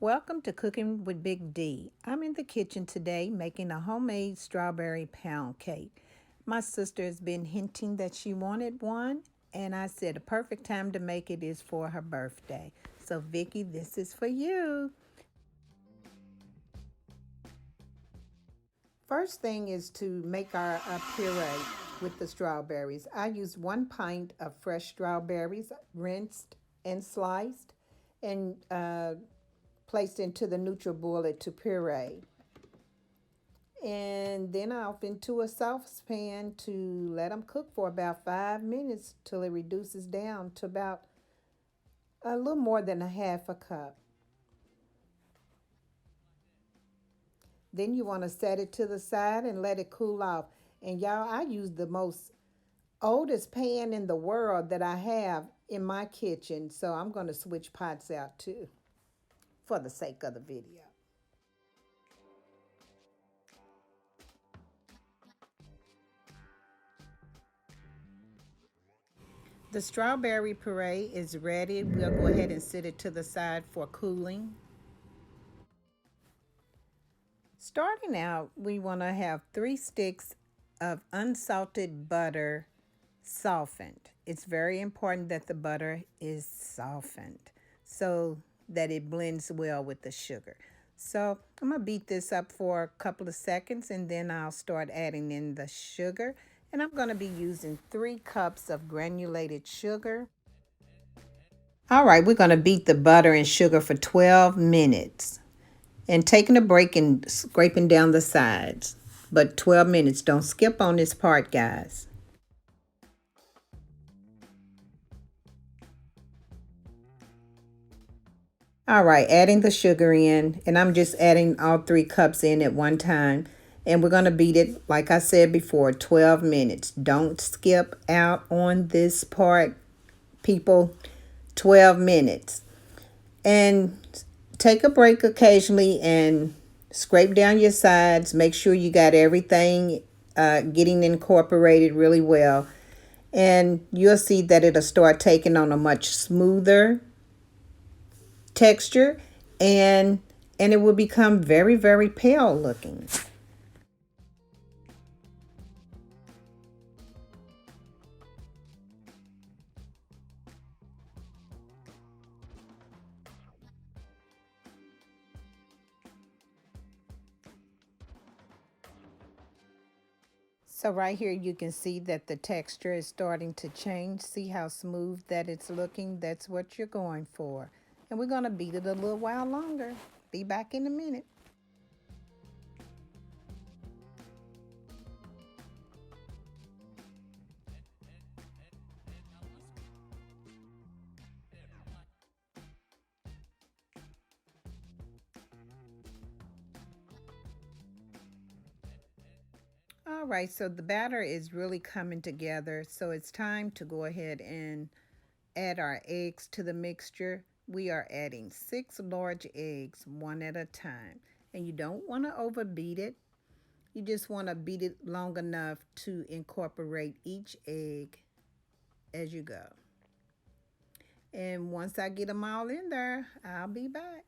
Welcome to Cooking with Big D. I'm in the kitchen today making a homemade strawberry pound cake. My sister has been hinting that she wanted one, and I said the perfect time to make it is for her birthday. So Vicky, this is for you. First thing is to make our puree with the strawberries. I used 1 pint of fresh strawberries, rinsed and sliced, and placed into the NutriBullet to puree. And then off into a saucepan to let them cook for about 5 minutes till it reduces down to about a little more than a half a cup. Then you want to set it to the side and let it cool off. And y'all, I use the most oldest pan in the world that I have in my kitchen, so I'm going to switch pots out too for the sake of the video. The strawberry puree is ready. We'll go ahead and set it to the side for cooling. Starting out, we want to have 3 sticks of unsalted butter softened. It's very important that the butter is softened so that it blends well with the sugar. So I'm going to beat this up for a couple of seconds and then I'll start adding in the sugar. And I'm going to be using 3 cups of granulated sugar. All right, we're going to beat the butter and sugar for 12 minutes. And taking a break and scraping down the sides. But 12 minutes. Don't skip on this part, guys. All right, adding the sugar in. And I'm just adding all 3 cups in at one time. And we're going to beat it, like I said before, 12 minutes. Don't skip out on this part, people. 12 minutes. And take a break occasionally and scrape down your sides. Make sure you got everything getting incorporated really well. And you'll see that it'll start taking on a much smoother texture and it will become very, very pale looking. So right here you can see that the texture is starting to change. See how smooth that it's looking? That's what you're going for. And we're going to beat it a little while longer. Be back in a minute. All right, so the batter is really coming together. So it's time to go ahead and add our eggs to the mixture. We are adding 6 large eggs, one at a time. And you don't want to overbeat it. You just want to beat it long enough to incorporate each egg as you go. And once I get them all in there, I'll be back.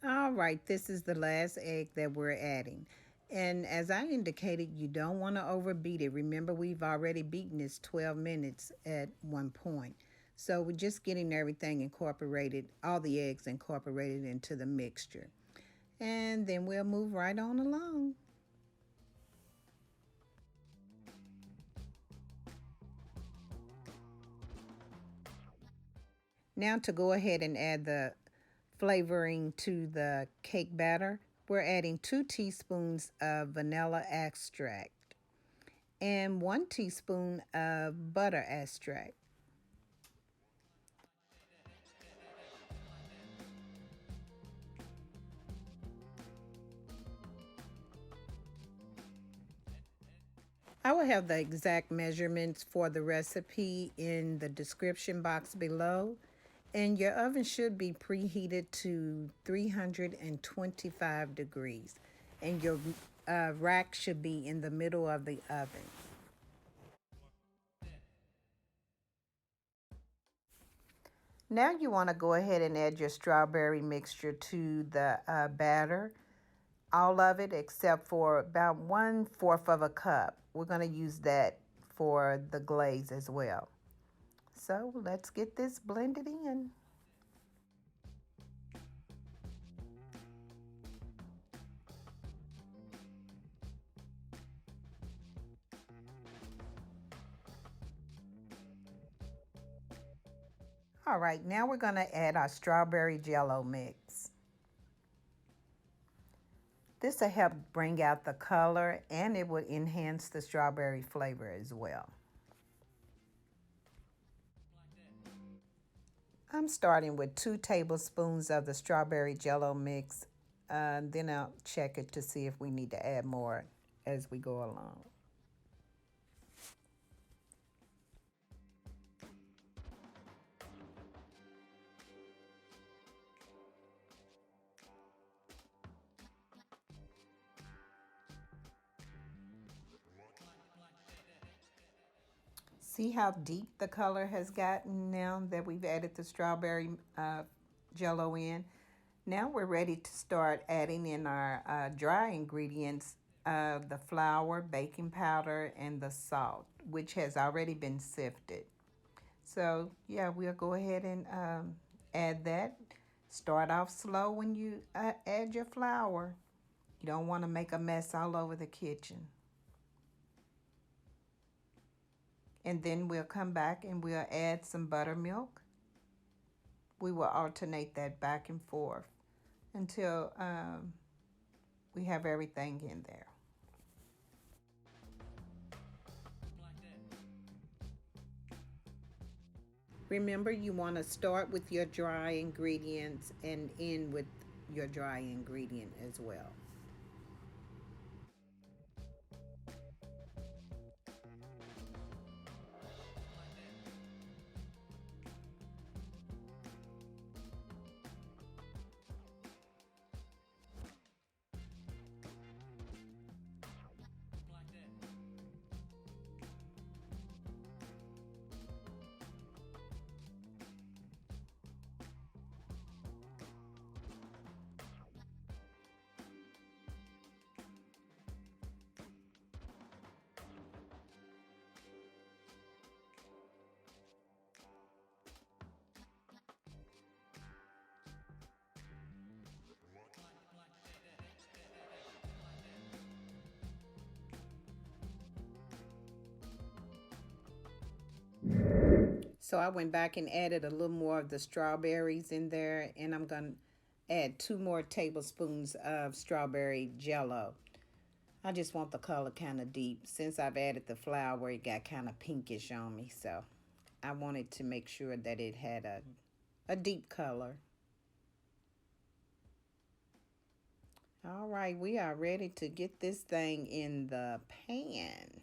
All right, this is the last egg that we're adding. And as I indicated, you don't want to overbeat it. Remember, we've already beaten this 12 minutes at one point. So we're just getting everything incorporated, all the eggs incorporated into the mixture. And then we'll move right on along. Now to go ahead and add the flavoring to the cake batter, we're adding 2 teaspoons of vanilla extract and 1 teaspoon of butter extract. I will have the exact measurements for the recipe in the description box below. And your oven should be preheated to 325 degrees. and your rack should be in the middle of the oven. Now you want to go ahead and add your strawberry mixture to the batter. All of it except for about 1/4 of a cup. We're going to use that for the glaze as well. So let's get this blended in. All right, now we're going to add our strawberry jello mix. This will help bring out the color and it will enhance the strawberry flavor as well. I'm starting with 2 tablespoons of the strawberry jello mix. Then I'll check it to see if we need to add more as we go along. See how deep the color has gotten now that we've added the strawberry jello in? Now we're ready to start adding in our dry ingredients, the flour, baking powder, and the salt, which has already been sifted. So yeah, we'll go ahead and add that. Start off slow when you add your flour. You don't want to make a mess all over the kitchen. And then we'll come back and we'll add some buttermilk. We will alternate that back and forth until we have everything in there. Remember, you want to start with your dry ingredients and end with your dry ingredient as well. So I went back and added a little more of the strawberries in there, and I'm going to add 2 more tablespoons of strawberry jello. I just want the color kind of deep. Since I've added the flour, it got kind of pinkish on me, so I wanted to make sure that it had a deep color. All right, we are ready to get this thing in the pan.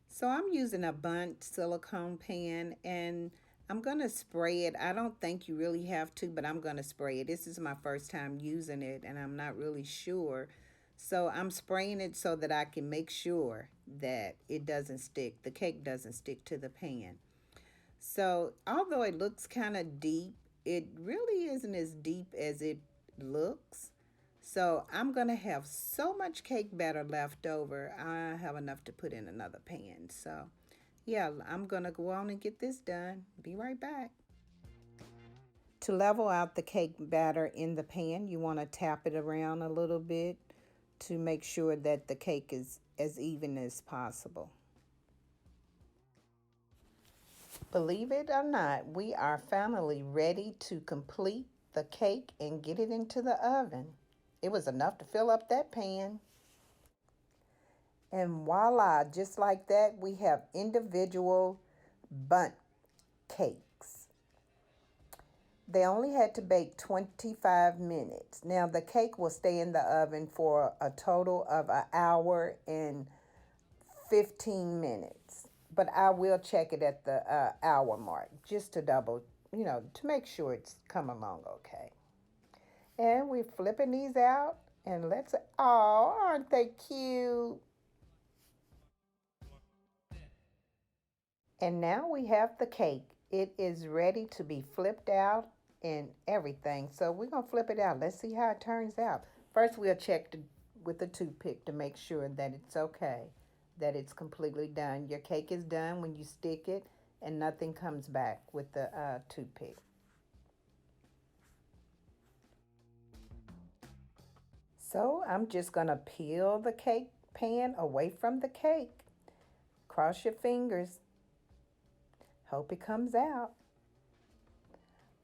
So I'm using a bundt silicone pan and I'm going to spray it. I don't think you really have to, but I'm going to spray it. This is my first time using it and I'm not really sure. So I'm spraying it so that I can make sure that it doesn't stick, the cake doesn't stick to the pan. So although it looks kind of deep, it really isn't as deep as it looks. So I'm going to have so much cake batter left over. I have enough to put in another pan. So yeah, I'm going to go on and get this done. Be right back. To level out the cake batter in the pan, you want to tap it around a little bit to make sure that the cake is as even as possible. Believe it or not, we are finally ready to complete the cake and get it into the oven. It was enough to fill up that pan. And voila, just like that, we have individual bundt cakes. They only had to bake 25 minutes. Now, the cake will stay in the oven for a total of an hour and 15 minutes. But I will check it at the hour mark just to double, to make sure it's come along okay. And we're flipping these out. And let's, oh, aren't they cute? And now we have the cake. It is ready to be flipped out and everything. So we're going to flip it out. Let's see how it turns out. First, we'll check with a toothpick to make sure that it's okay, that it's completely done. Your cake is done when you stick it and nothing comes back with the toothpick. So I'm just going to peel the cake pan away from the cake. Cross your fingers. Hope it comes out.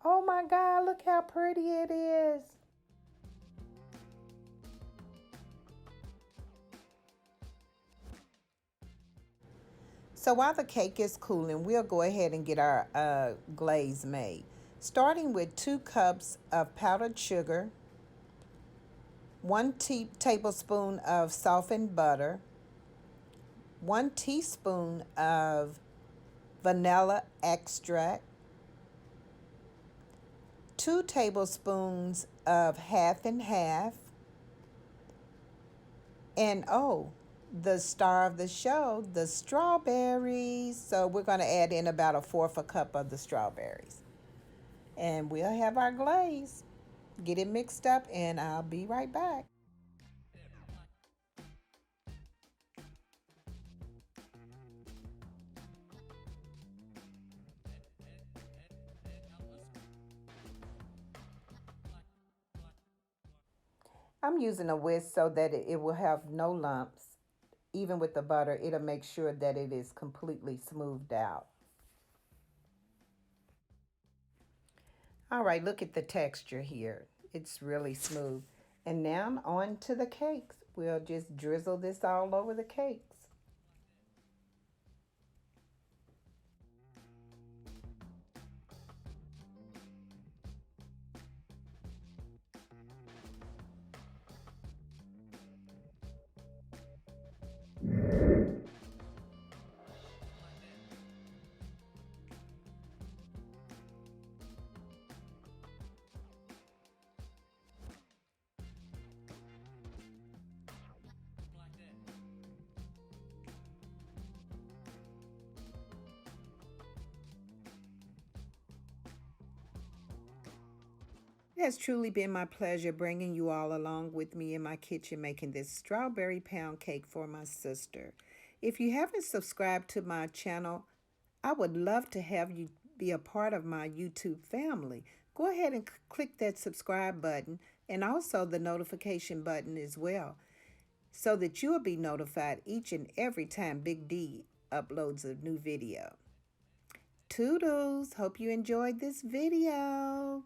Oh my God, look how pretty it is. So while the cake is cooling, we'll go ahead and get our glaze made. Starting with 2 cups of powdered sugar, 1 tablespoon of softened butter, 1 teaspoon of vanilla extract, 2 tablespoons of half and half, and oh, the star of the show, the strawberries. So we're going to add in about 1/4 a cup of the strawberries. And we'll have our glaze. Get it mixed up and I'll be right back. I'm using a whisk so that it will have no lumps. Even with the butter, it'll make sure that it is completely smoothed out. All right, look at the texture here. It's really smooth. And now on to the cakes. We'll just drizzle this all over the cakes. It has truly been my pleasure bringing you all along with me in my kitchen making this strawberry pound cake for my sister. If you haven't subscribed to my channel, I would love to have you be a part of my YouTube family. Go ahead and click that subscribe button and also the notification button as well so that you'll be notified each and every time Big D uploads a new video. Toodles! Hope you enjoyed this video.